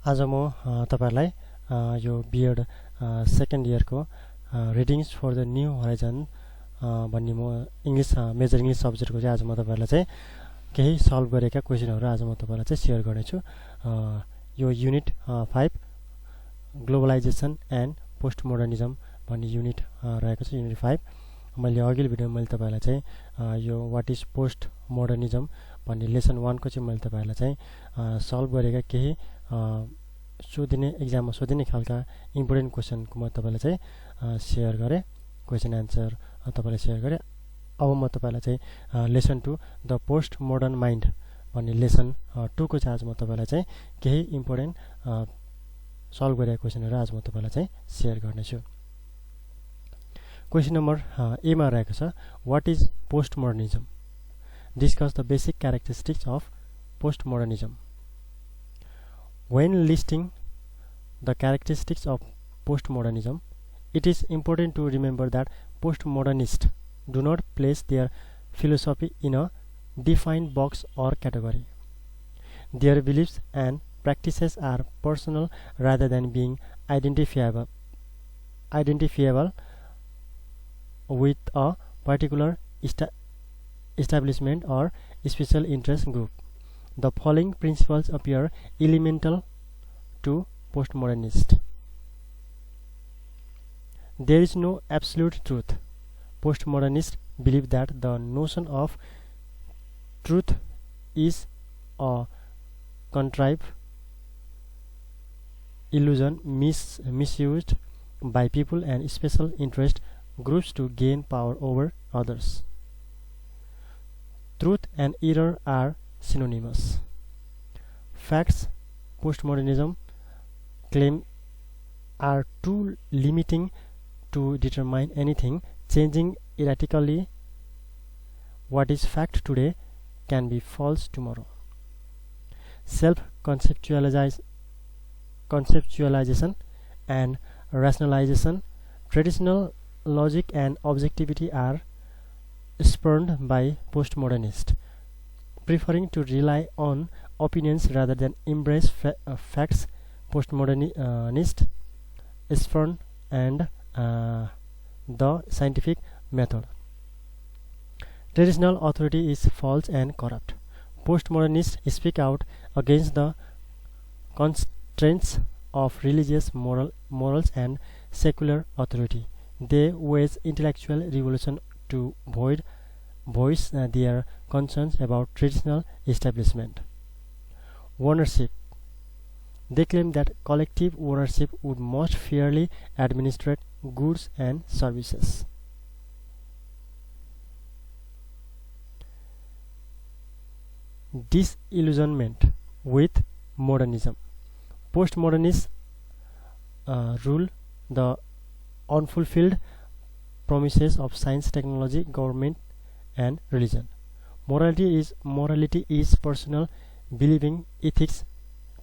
आज म तपाईहरुलाई यो B.Ed. सेकेन्ड इयरको readings for the new horizon भन्ने म मेजर इंग्लिश सब्जेक्टको चाहिँ आज म तपाईहरुलाई चाहिँ केही सल्भ गरेका क्वेशनहरु आज म तपाईहरुलाई चाहिँ शेयर गर्नेछु। यो युनिट 5 ग्लोबलाइजेसन एन्ड पोस्टमोडर्निज्म भन्ने युनिट रहेको छ। युनिट 5 मैले अघिल्लो भिडियोमा मैले तपाईहरुलाई चाहिँ यो व्हाट इज पोस्टमोडर्निज्म भन्ने लेसन 1 को चाहिँ मैले तपाईहरुलाई चाहिँ सल्भ गरेका केही सोधिने एक्जाममा सोधिने खालका इम्पोर्टेन्ट क्वेशनको म तपाईलाई चाहिँ शेयर गरे, क्वेशन आन्सर तपाईलाई शेयर गरे। अब म तपाईलाई चाहिँ लेसन 2 द पोस्टमोडर्न माइन्ड भन्ने लेसन 2 को चाहिँ आज म तपाईलाई चाहिँ केही इम्पोर्टेन्ट सल्भ गरेका क्वेशनहरु आज म तपाईलाई चाहिँ शेयर गर्नेछु। क्वेशन नम्बर ए मा रहेको छ what is postmodernism, discuss the basic characteristics of postmodernism. When listing the characteristics of postmodernism, it is important to remember that postmodernists do not place their philosophy in a defined box or category. Their beliefs and practices are personal rather than being identifiable with a particular establishment or special interest group. The following principles appear elemental to postmodernists. There is no absolute truth. Postmodernists believe that the notion of truth is a contrived illusion misused by people and special interest groups to gain power over others. Truth and error are synonymous. Facts, postmodernism claim, are too limiting to determine anything, changing erratically. What is fact today can be false tomorrow. Self-conceptualization and rationalization, traditional logic and objectivity are spurned by postmodernists, preferring to rely on opinions rather than embrace facts. Postmodernists spurn and the scientific method. Traditional authority is false and corrupt. Postmodernists speak out against the constraints of religious morals and secular authority. They wage intellectual revolution to voice their concerns about traditional establishment. Ownership. They claim that collective ownership would most fairly administrate goods and services. Disillusionment with modernism. Postmodernists rule the unfulfilled promises of science, technology, government, and religion. Morality is personal, believing ethics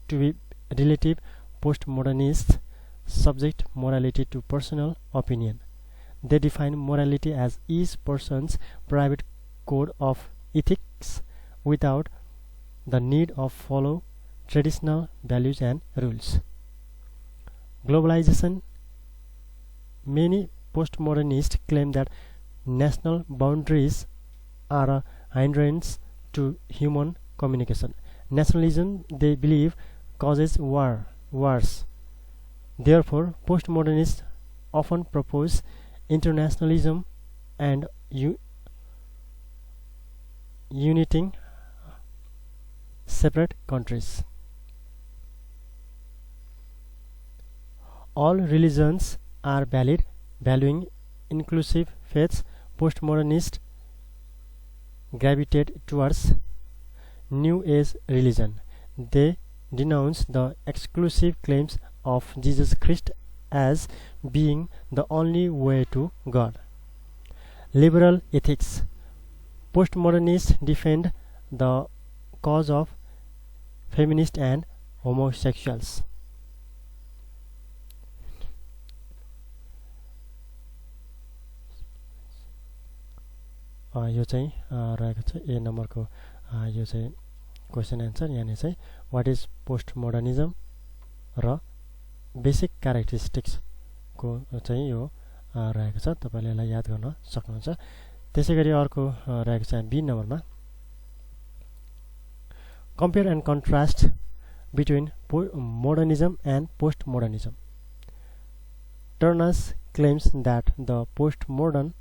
to be relative. Postmodernists subject morality to personal opinion. They define morality as each person's private code of ethics without the need of follow traditional values and rules. Globalization. Many postmodernists claim that national boundaries are a hindrance to human communication. Nationalism, they believe, causes wars. Therefore, postmodernists often propose internationalism and uniting separate countries. All religions are valid, valuing inclusive faiths. Postmodernists gravitate towards New Age religion. They denounce the exclusive claims of Jesus Christ as being the only way to God. Liberal ethics. Postmodernists defend the cause of feminists and homosexuals. यो चाहिँ रहेको छ ए नम्बरको यो चाहिँ question answer. यहाँ चाहिँ what is पोस्टमोडर्निज्म र बेसिक क्यारेक्टरिस्टिक्स को चाहिँ यो रहेको छ। तपाईले यसलाई याद गर्न सक्नुहुन्छ। त्यसैगरी अर्को रहेको छ बी नम्बरमा compare and contrast between modernism and postmodernism. Turner claims that the postmodern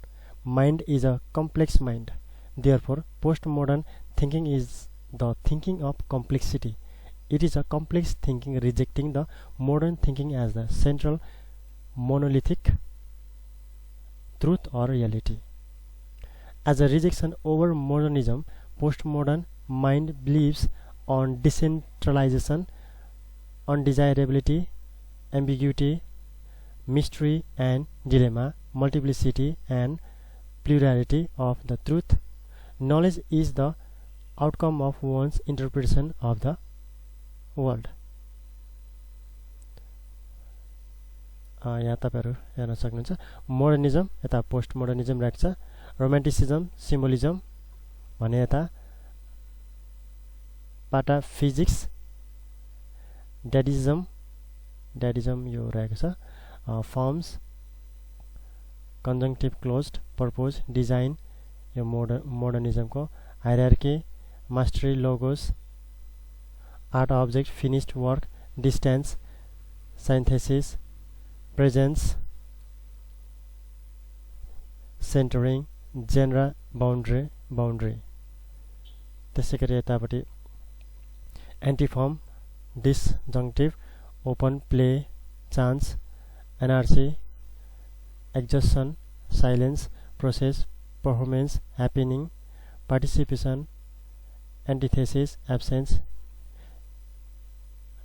mind is a complex mind. Therefore, postmodern thinking is the thinking of complexity. It is a complex thinking rejecting the modern thinking as the central monolithic truth or reality. As a rejection over modernism, postmodern mind believes on decentralization, undesirability, ambiguity, mystery and dilemma, multiplicity and plurality of the truth. Knowledge is the outcome of one's interpretation of the world. यहाँ तपाईहरु हेर्न सक्नुहुन्छ मोडर्निजम यता post मोडर्निजम राख्छ, रोमान्टिसिजम, symbolism भने यता पाटाफिजिक्स, ड्याडिजम यो रहेको छ, forms, conjunctive closed, purpose, design यो मोडर्निजमको, hierarchy, mastery, logos, art object, finished work, distance, synthesis, presence, centering, genre, boundary. त्यसैगरी यतापट्टि antiform, disjunctive, open, play, chance, anarchy, exhaustion, silence, process, performance, happening, participation, antithesis, absence,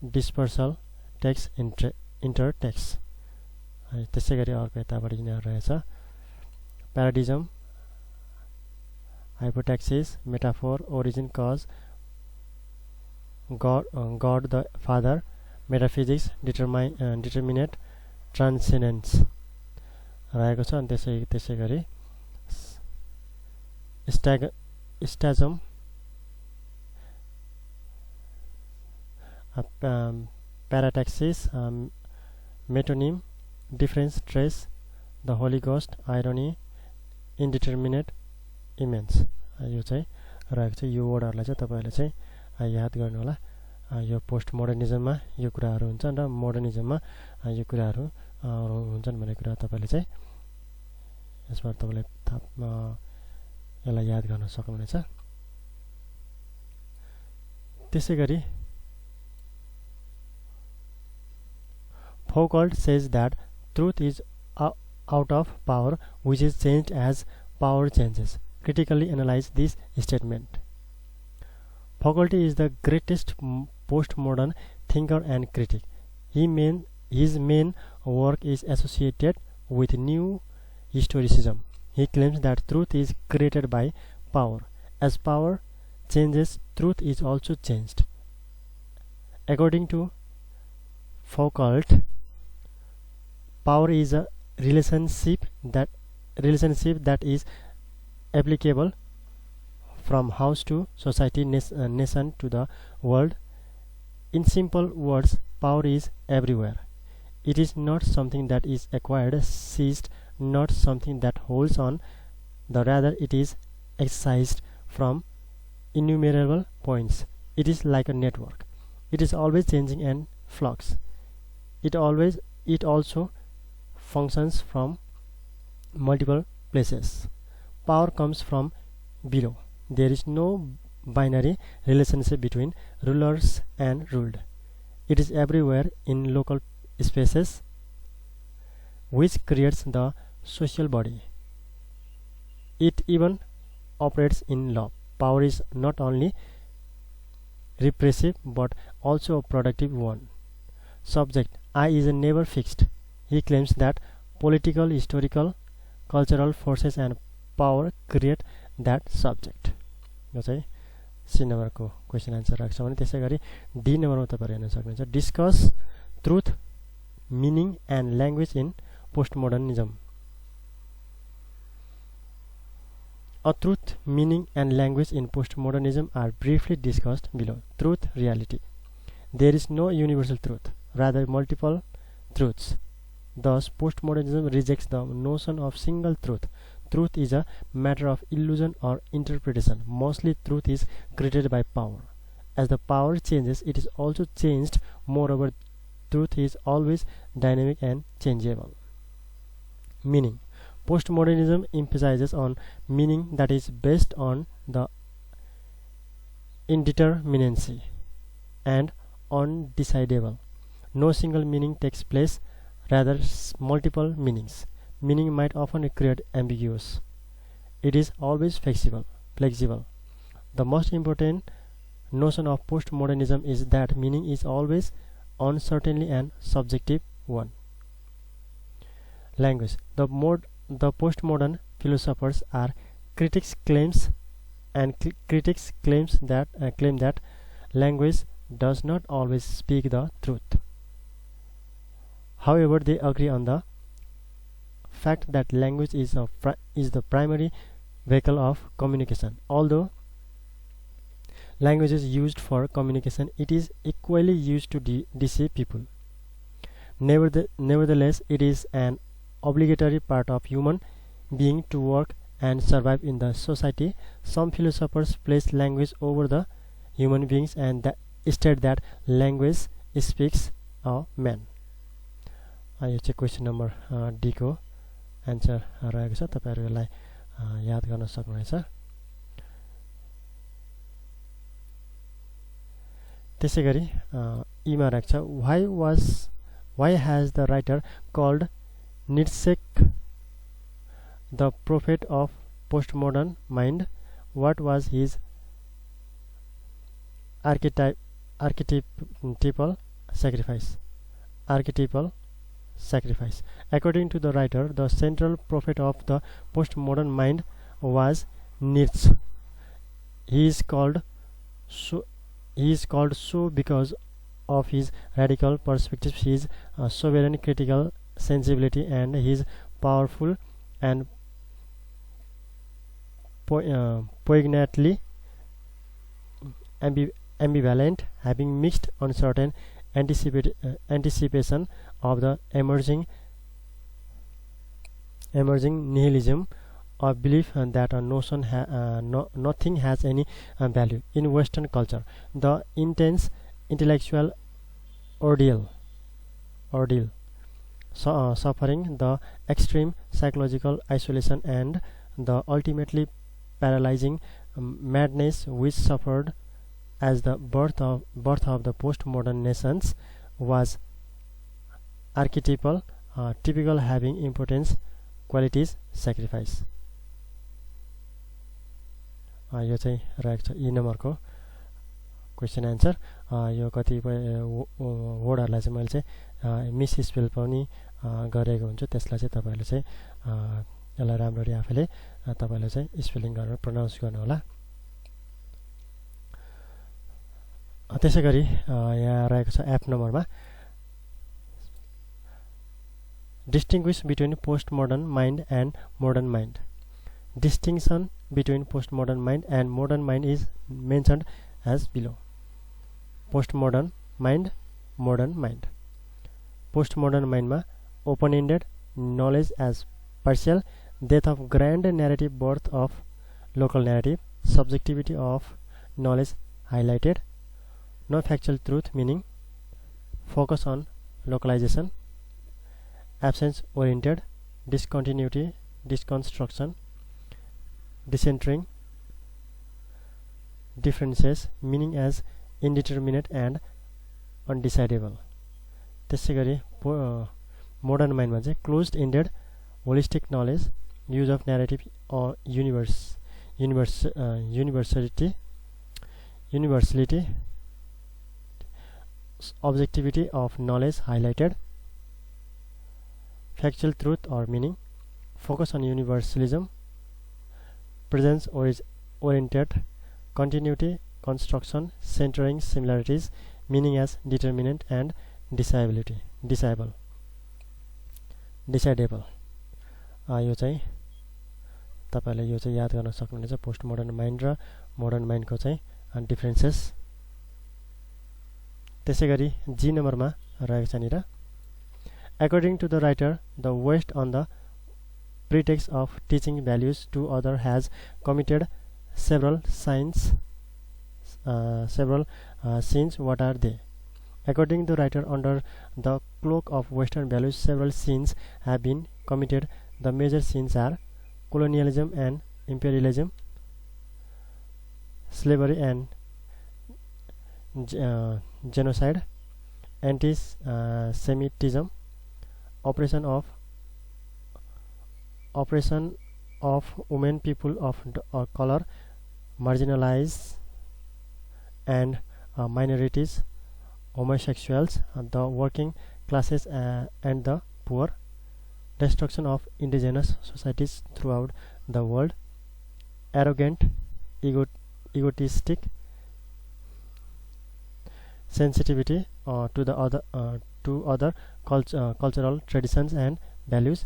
dispersal, text, intertext. त्यसैगरी अर्को यतापट्टि यिनीहरू रहेछ paradigm, hypotaxis, metaphor, origin, cause, God the Father, metaphysics, determinate, transcendence रहेको छ। अनि त्यसैगरी syntagm, parataxis, metonymy, difference, trace, the holy ghost, irony, indeterminate, immanence यो चाहिँ रहेको छ। यो वर्डहरुलाई चाहिँ तपाईहरुले चाहिँ याद गर्नु होला। यो पोस्ट मोडर्निजममा यो कुराहरु हुन्छन् र मोडर्निजममा यो कुराहरु हुन्छन् भन्ने कुरा तपाईले चाहिँ यसमा तपाईले यसलाई याद गर्न सक्नुहुनेछ। त्यसैगरी Foucault says that truth is out of power, which is changed as power changes. Critically analyze this statement. Foucault is the greatest postmodern thinker and critic. His main work is associated with new historicism. He claims that truth is created by power. As power changes, truth is also changed. According to Foucault, power is a relationship that is applicable from house to society, nation to the world. In simple words, power is everywhere. It is not something that is acquired, seized, not something that holds on, rather it is exercised from innumerable points. It is like a network. It is always changing and flux. It also functions from multiple places. Power comes from below. There is no binary relationship between rulers and ruled. It is everywhere in local spaces, which creates the social body. It even operates in law. Power is not only repressive but also a productive one. Subject I is never fixed. He claims that political, historical, cultural forces and power create that subject. यो चाहिँ C नम्बरको question answer राख्छ भने त्यसैगरी D नम्बरमा तपाईहरु हेर्न सक्नुहुन्छ discuss truth meaning and language in postmodernism. A truth, meaning and language in postmodernism are briefly discussed below. Truth, reality. There is no universal truth. rather multiple truths. Thus, postmodernism rejects the notion of single truth. Truth is a matter of illusion or interpretation. Mostly, truth is created by power. As the power changes, it is also changed. Moreover, truth is always dynamic and changeable. Meaning. Postmodernism emphasizes on meaning that is based on the indeterminacy and undecidable. No single meaning takes place, rather multiple meanings. Meaning might often create ambiguous. It is always flexible. The most important notion of postmodernism is that meaning is always uncertainly and subjective one. Language. The postmodern philosophers are critics claim that language does not always speak the truth. However, they agree on the fact that language is the primary vehicle of communication. Although language is used for communication, it is equally used to deceive people. Nevertheless, it is an obligatory part of human being to work and survive in the society. Some philosophers place language over the human beings and state that language speaks a man. यो चाहिँ question number D को answer रहेको छ। तपाईहरु यसलाई याद गर्न सक्नुहुन्छ। त्यसैगरी ई मा रहेको छ why has the writer called Nietzsche the prophet of postmodern mind? What was his archetypal sacrifice? According to the writer, the central prophet of the postmodern mind was Nietzsche. He is called so because of his radical perspectives, his sovereign critical sensibility, and his powerful and poignantly ambivalent, having mixed uncertain anticipation of the emerging nihilism of belief that a notion nothing has any value. In Western culture, the intense intellectual ordeal, suffering, the extreme psychological isolation, and the ultimately paralyzing madness which suffered as the birth of the postmodern nations was archetypal, typical, having importance qualities, sacrifice. यो चाहिँ रहेको छ ई नम्बरको question answer. यो कतिपय वर्डहरुलाई चाहिँ मैले चाहिँ मिस स्पेल पनि गरेको हुन्छु, त्यसलाई चाहिँ तपाईहरुले चाहिँ यसलाई राम्ररी आफैले तपाईहरुले चाहिँ स्पेलिङ गरेर प्रोनाउन्स गर्नु होला। त्यसैगरी यहाँ रहेको छ एफ नम्बरमा distinguish between postmodern mind and modern mind. Distinction between postmodern mind and modern mind is mentioned as below. Postmodern mind, modern mind. Postmodern mind ma open-ended knowledge as partial, death of grand narrative, birth of local narrative, subjectivity of knowledge highlighted, no factual truth, meaning focus on localization, absence oriented, discontinuity, disconstruction, decentering, differences, meaning as indeterminate and undecidable. त्यसैगरी modern mind मा चाहिँ closed ended holistic knowledge, use of narrative or universality, objectivity of knowledge highlighted, factual truth or meaning, focus on universalism, presence oriented, continuity, construction, centering similarities, meaning as determinate and decidable. यो चाहिँ तपाईले यो चाहिँ याद गर्न सक्नुहुनेछ postmodern mind र modern माइन्डको चाहिँ डिफरेन्सेस। त्यसैगरी जी नम्बरमा रहेको छ निर According to the writer, the West, on the pretext of teaching values to others, has committed several sins. What are they? According to the writer, under the cloak of Western values, several sins have been committed. The major sins are colonialism and imperialism, slavery and genocide, anti-Semitism, oppression of women, people of color, marginalized and minorities, homosexuals, the working classes and the poor, destruction of indigenous societies throughout the world, arrogant, egotistic, sensitivity to other cultural traditions and values,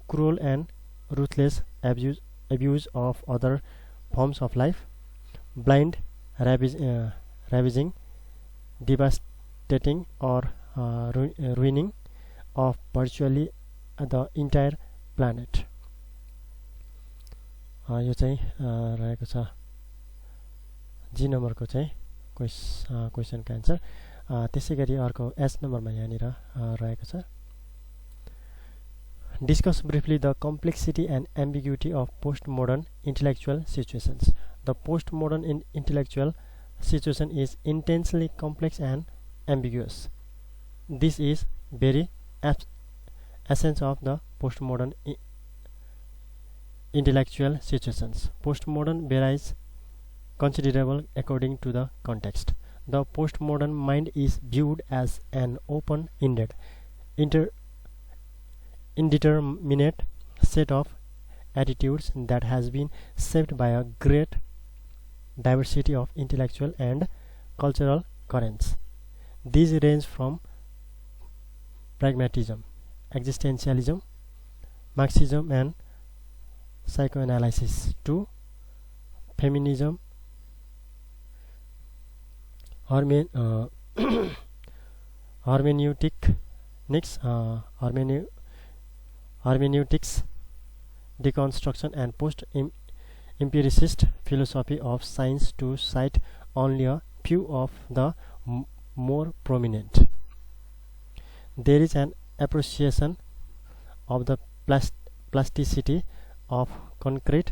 cruel and ruthless abuse of other forms of life, blind ravaging, devastating or ruining of virtually the entire planet. यो चाहिँ रहेको छ जी नम्बरको चाहिँ क्वेसनको answer त्यसैगरी अर्को H नम्बरमा यहाँनिर रहेको छ Discuss briefly the complexity and ambiguity of postmodern intellectual situations. The postmodern intellectual situation is intensely complex and ambiguous. This is very essence of the postmodern intellectual situations. Postmodern varies considerable according to the context. The postmodern mind is viewed as an open-ended, indeterminate set of attitudes that has been shaped by a great diversity of intellectual and cultural currents. These range from pragmatism, existentialism, Marxism and psychoanalysis to feminism, hermeneutics, deconstruction and post-empiricist philosophy of science, to cite only a few of the more prominent. There is an appreciation of the plasticity of concrete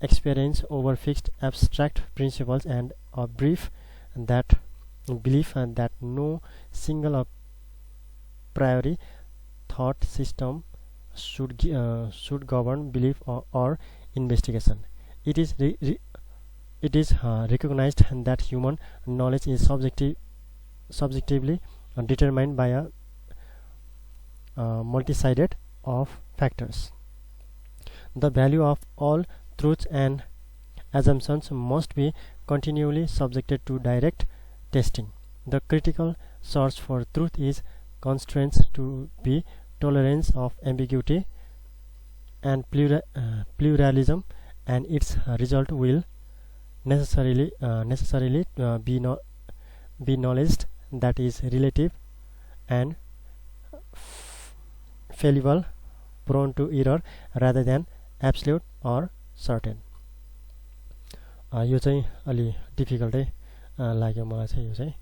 experience over fixed abstract principles and a belief that no single a priori thought system should govern belief or investigation. It is recognized that human knowledge is subjectively determined by a multi-sided of factors. The value of all truths and assumptions must be continually subjected to direct testing. The critical source for truth is constrained to be tolerance of ambiguity and pluralism, and its result will necessarily be knowledge that is relative and fallible, prone to error rather than absolute or certain. यो चाहिँ अलि डिफिकल्टै लाग्यो मलाई चाहिँ यो चाहिँ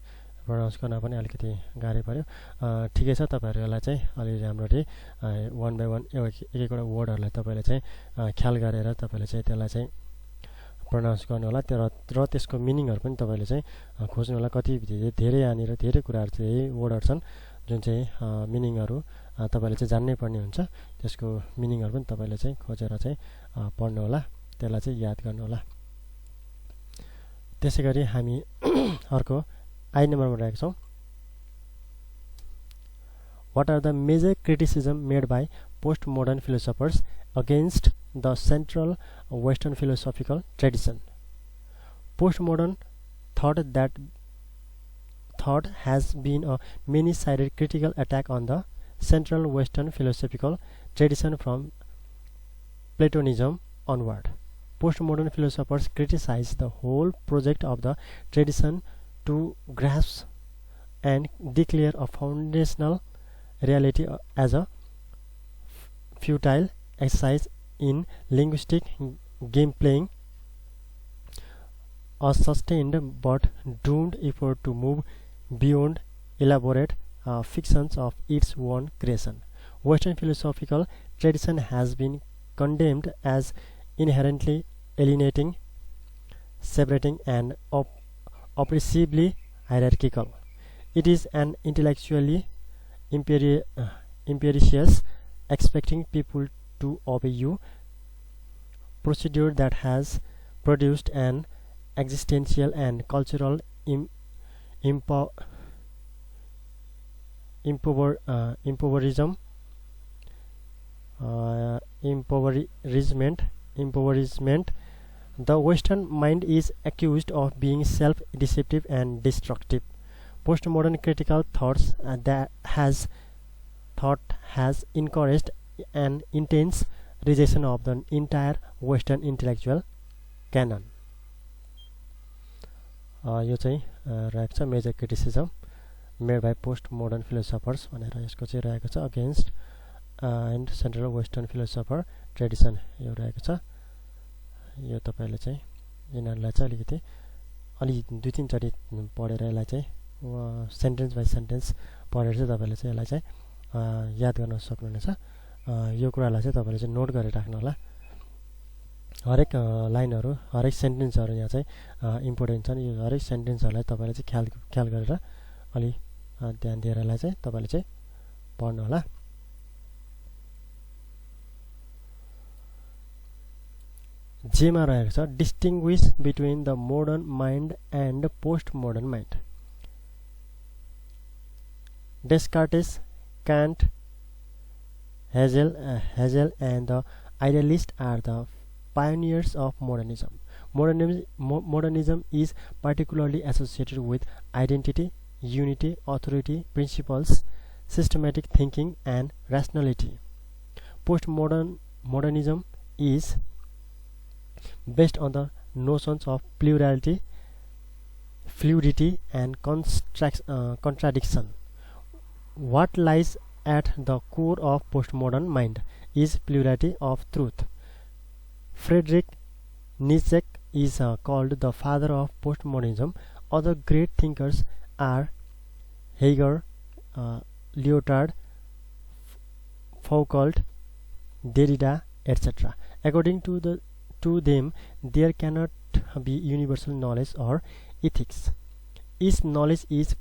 pronounce गर्न पनि अलिकति गाह्रो पर्यो ठिकै छ तपाईहरु यसलाई चाहिँ अलि राम्ररी वन बाइ वन एक एकवटा वर्डहरुलाई तपाईले चाहिँ ख्याल गरेर तपाईले चाहिँ त्यसलाई चाहिँ प्रोनाउन्स गर्नु होला र त्यसको मिनिङहरु पनि तपाईले चाहिँ खोज्नु होला कति धेरै यहाँनिर धेरै कुराहरु चाहिँ वर्डहरु छन् जुन चाहिँ मिनिङहरु तपाईले चाहिँ जान्नै पर्ने हुन्छ त्यसको मिनिङहरु पनि तपाईले चाहिँ खोजेर चाहिँ पढ्नु होला त्यसलाई चाहिँ याद गर्नु होला त्यसैगरी हामी अर्को I नम्बरमा रहेको छौं What are the major criticism made by postmodern philosophers against the central Western philosophical tradition? Postmodern thought has been a many-sided critical attack on the central Western philosophical tradition from Platonism onward. Postmodern philosophers criticize the whole project of the tradition to grasp and declare a foundational reality as a futile exercise in linguistic game playing, a sustained but doomed effort to move beyond elaborate fictions of its own creation. Western philosophical tradition has been condemned as inherently alienating, separating, and oppressively hierarchical. It is an intellectually imperious, expecting people to obey you procedure that has produced an existential and cultural impoverishment. The Western mind is accused of being self-deceptive and destructive. Postmodern critical thought has encouraged an intense rejection of the entire Western intellectual canon. यो चाहिँ रहेको छ major criticism made by post modern philosophers भनेर यसको चाहिँ रहेको छ against and central western philosopher tradition यो रहेको छ। यो तपाईहरुले चाहिँ यिनीहरुलाई चाहिँ अलिकति अलि दुई तीन चोटी पढेर यसलाई चाहिँ सेन्टेन्स बाइ सेन्टेन्स पढेर चाहिँ तपाईहरुले चाहिँ यसलाई चाहिँ याद गर्न सक्नुहुनेछ। यो कुरालाई चाहिँ तपाईहरुले चाहिँ नोट गरेर राख्नु होला। हरेक लाइनहरु हरेक सेन्टेन्सहरु यहाँ चाहिँ इम्पोर्टेन्ट छन्। यो हरेक सेन्टेन्सहरुलाई तपाईले चाहिँ ख्याल गरेर अलि ध्यान दिएर यसलाई चाहिँ तपाईले चाहिँ पढ्नु होला। जेमा रहेको छ distinguish between the modern mind and post modern mind. Descartes, Kant, Hegel and the idealists are the pioneers of modernism. Modernism is particularly associated with identity, unity, authority, principles, systematic thinking, and rationality. Postmodernism is based on the notions of plurality, fluidity, and contradiction. What lies at the core of postmodern mind is plurality of truth. Friedrich Nietzsche is called the father of postmodernism. Other great thinkers are Hegel, Lyotard, Foucault, Derrida, etc. According to them, there cannot be universal knowledge or ethics. Each knowledge is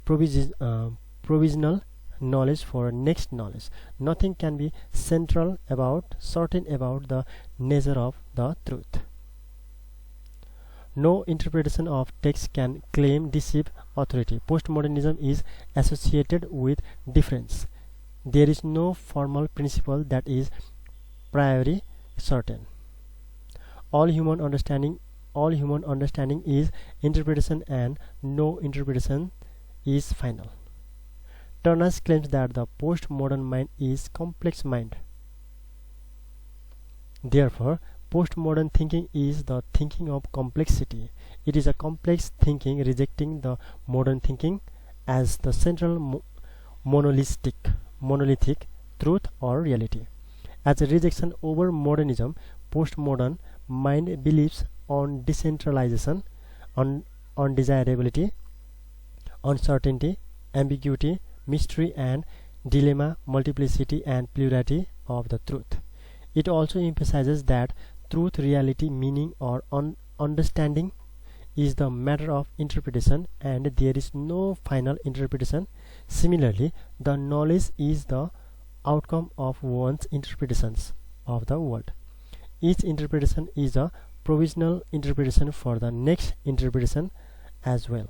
provisional knowledge for next knowledge. Nothing can be certain about the nature of the truth. No interpretation of text can claim deceive authority. Postmodernism is associated with difference. There is no formal principle that is priori certain. All human understanding is interpretation, and no interpretation is final. Turner claims that the postmodern mind is complex mind. Therefore, postmodern thinking is the thinking of complexity. It is a complex thinking rejecting the modern thinking as the central monolithic truth or reality. As a rejection over modernism, postmodern mind believes on decentralization, on undesirability, uncertainty, ambiguity, mystery and dilemma, multiplicity and plurality of the truth. It also emphasizes that truth, reality, meaning or understanding is the matter of interpretation and there is no final interpretation. Similarly, the knowledge is the outcome of one's interpretations of the world. Each interpretation is a provisional interpretation for the next interpretation as well.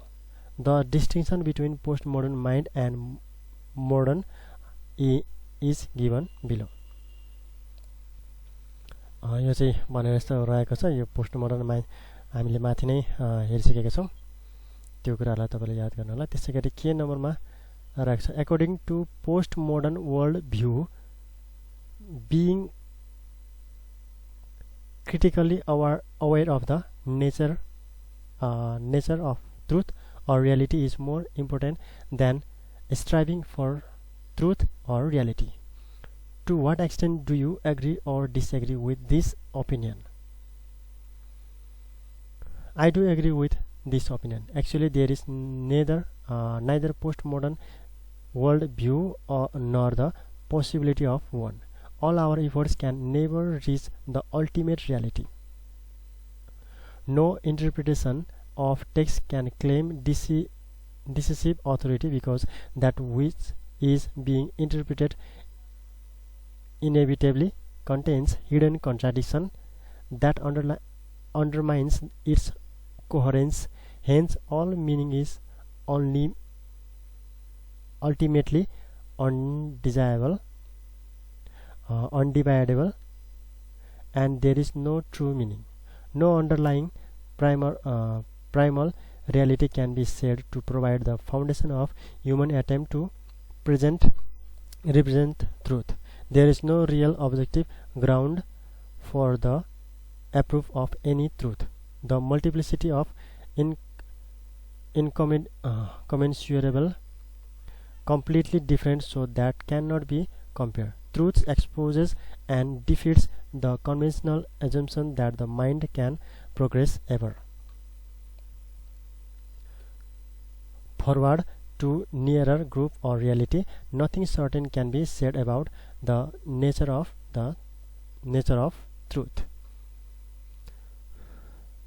The distinction between postmodern mind and modern is given below. यो चाहिँ भनेर जस्तो रहेको छ। यो postmodern mind हामीले माथि नै हेरिसकेका छौँ। त्यो कुरालाई तपाईले याद गर्नु होला। त्यसैगरी के नम्बरमा रहेको छ according to postmodern world view being critically aware of the nature of truth or reality is more important than striving for truth or reality. To what extent do you agree or disagree with this opinion? I do agree with this opinion. Actually, there is neither postmodern world view nor the possibility of one. All our efforts can never reach the ultimate reality. No interpretation of text can claim decisive authority, because that which is being interpreted inevitably contains hidden contradiction that undermines its coherence. Hence, all meaning is only ultimately undividable, and there is no true meaning. No underlying primal reality can be said to provide the foundation of human attempt to represent truth. There is no real objective ground for the approve of any truth. The multiplicity of incommensurable, completely different, so that cannot be compared. Truth exposes and defeats the conventional assumption that the mind can progress ever forward to nearer group or reality. Nothing certain can be said about the nature of truth.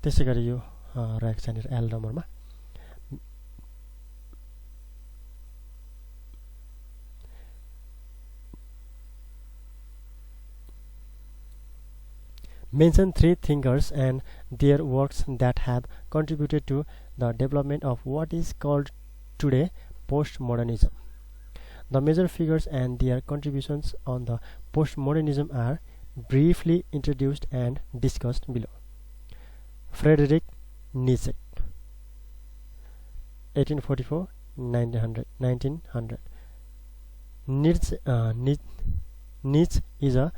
त्यसै गरी यो रहेको छ यहाँनिर L नम्बरमा mention three thinkers and their works that have contributed to the development of what is called today postmodernism. The major figures and their contributions on the postmodernism are briefly introduced and discussed below. Friedrich Nietzsche, 1844-1900. Nietzsche is a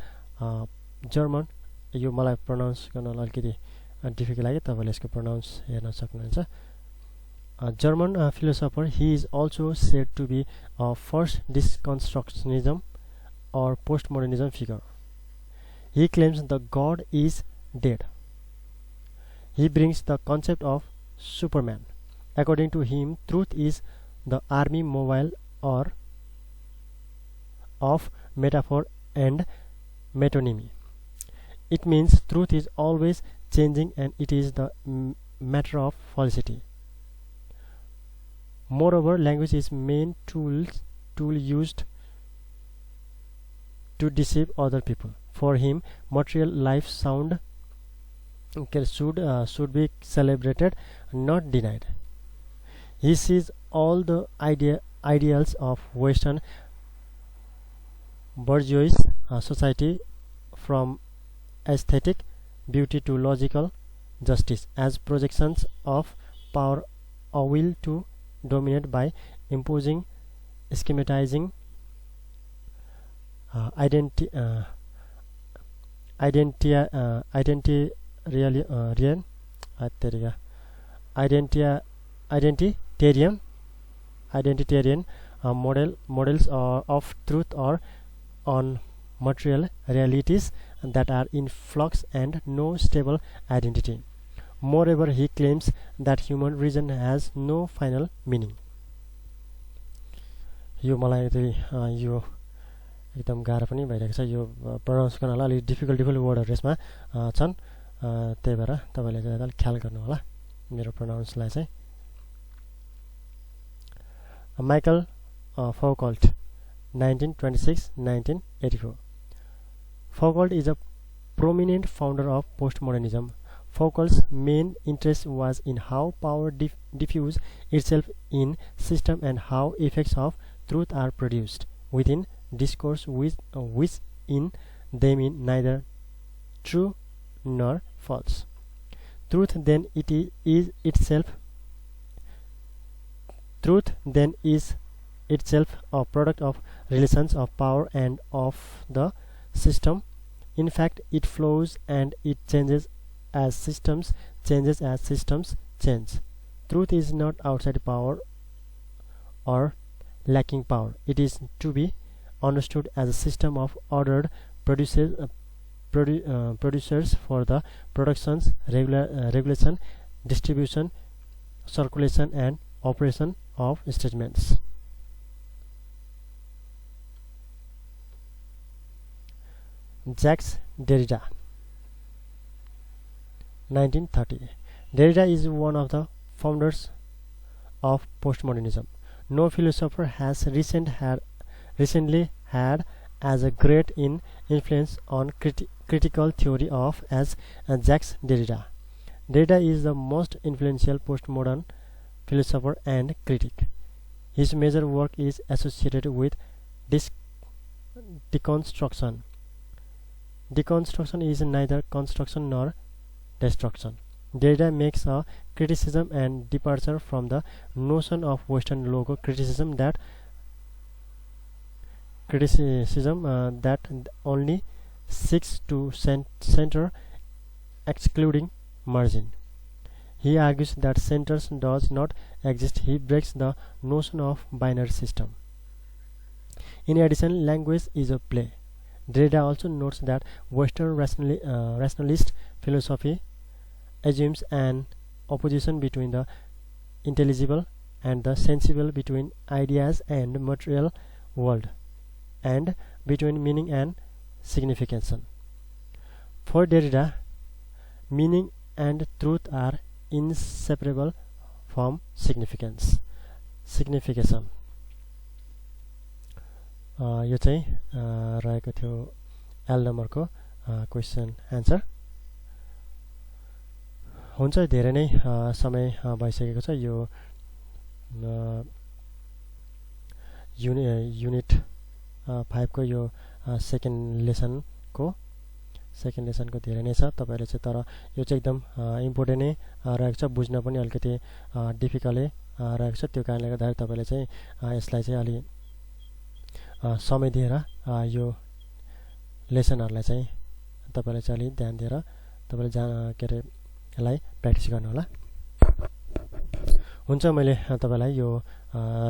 German, यो मलाई pronounce गर्न अलिकति difficult लाग्यो, तपाईले यसको pronounce हेर्न सक्नुहुन्छ. German philosopher. He is also said to be a first deconstructionism or postmodernism figure. He claims the God is dead. He brings the concept of Superman. According to him, truth is the army mobile or of metaphor and metonymy. It means truth is always changing and it is the matter of falsity. Moreover, language is main tool used to deceive other people. For him, material life should be celebrated, not denied. He sees all the ideals of Western bourgeois society, from aesthetic beauty to logical justice, as projections of power, a will to dominate by imposing, schematizing, identitarian models of truth or on material realities that are in flux and no stable identity. Moreover, he claims that human reason has no final meaning. यो मलाई यो एकदम गाह्रो पनि भइरहेको छ, यो pronounce गर्नलाई अलि डिफिकल्ट वर्डहरु यसमा छन्, त्यही भएर तपाईले चाहिँ अलि ख्याल गर्नु होला मेरो प्रोनाउन्सलाई चाहिँ. Michael Foucault, 1926-1984. Foucault is a prominent founder of postmodernism. Foucault's main interest was in how power diffuses itself in system and how effects of truth are produced within discourse, which in them is neither true nor false. Truth then is itself a product of relations of power and of the system. In fact, it flows and it changes as systems change. Truth is not outside power or lacking power. It is to be understood as a system of ordered producers for the productions, regulation, distribution, circulation, and operation of statements. Jacques Derrida, 1930. Derrida is one of the founders of postmodernism. No philosopher has recently had as a great influence on critical theory of as Jacques Derrida. Derrida is the most influential postmodern philosopher and critic. His major work is associated with deconstruction. Deconstruction is neither construction nor destruction. Derrida makes a criticism and departure from the notion of Western logo criticism that only seeks to center, excluding margin. He argues that centers does not exist. He breaks the notion of binary system. In addition, language is a play. Derrida also notes that Western rationalist philosophy assumes an opposition between the intelligible and the sensible, between ideas and material world, and between meaning and significance. For Derrida, meaning and truth are inseparable from signification. यो चाहिँ रहेको थियो L नम्बरको question answer. हुन्छ, धेरै नै समय भइसकेको छ। यो युनिट 5 को यो सेकेन्ड लेसनको धेरै नै छ। तपाईहरुले चाहिँ तर यो चाहिँ एकदम इम्पोर्टेन्ट नै रहेको छ, बुझ्न पनि अलिकति डिफिकल्ट रहेको छ। त्यो कारणले गर्दा तपाईले चाहिँ यसलाई चाहिँ अलि समय दिएर यो लेसनहरुलाई चाहिँ तपाईले चाहिँ अलि ध्यान दिएर तपाईले यसलाई प्र्याक्टिस गर्नु होला। हुन्छ, मैले तपाईलाई यो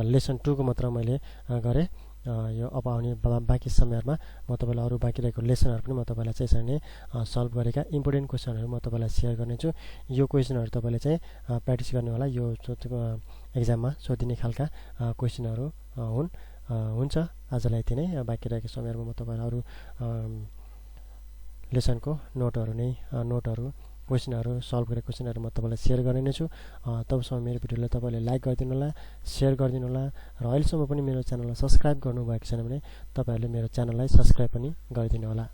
लेसन 2 को मात्र मैले गरे। यो अब आउने बाँकी समयहरुमा म तपाईलाई अरु बाँकी रहेको लेसनहरु पनि म तपाईलाई चाहिँ यसरी नै सल्भ गरेका इम्पोर्टेन्ट क्वेशनहरु म तपाईलाई शेयर गर्नेछु। यो क्वेशनहरु तपाईले चाहिँ प्र्याक्टिस गर्नु होला। यो एक्जाममा सोधिने खालका क्वेशनहरु हुन्। हुन्छ, आजलाई यति नै। बाँकी रहेको समयहरुमा म तपाईलाई अरु लेसनको नोटहरु क्वेशनहरु सल्भ गरेको क्वेशनहरु म तपाईलाई शेयर गर्ने नै छु। तबसम्म मेरो भिडियोलाई तपाईले लाइक गरिदिनु होला, शेयर गरिदिनु होला, र अहिलेसम्म पनि मेरो च्यानललाई सब्स्क्राइब गर्नु भएको छैन भने तपाईहरुले मेरो च्यानललाई सब्स्क्राइब पनि गरिदिनु होला।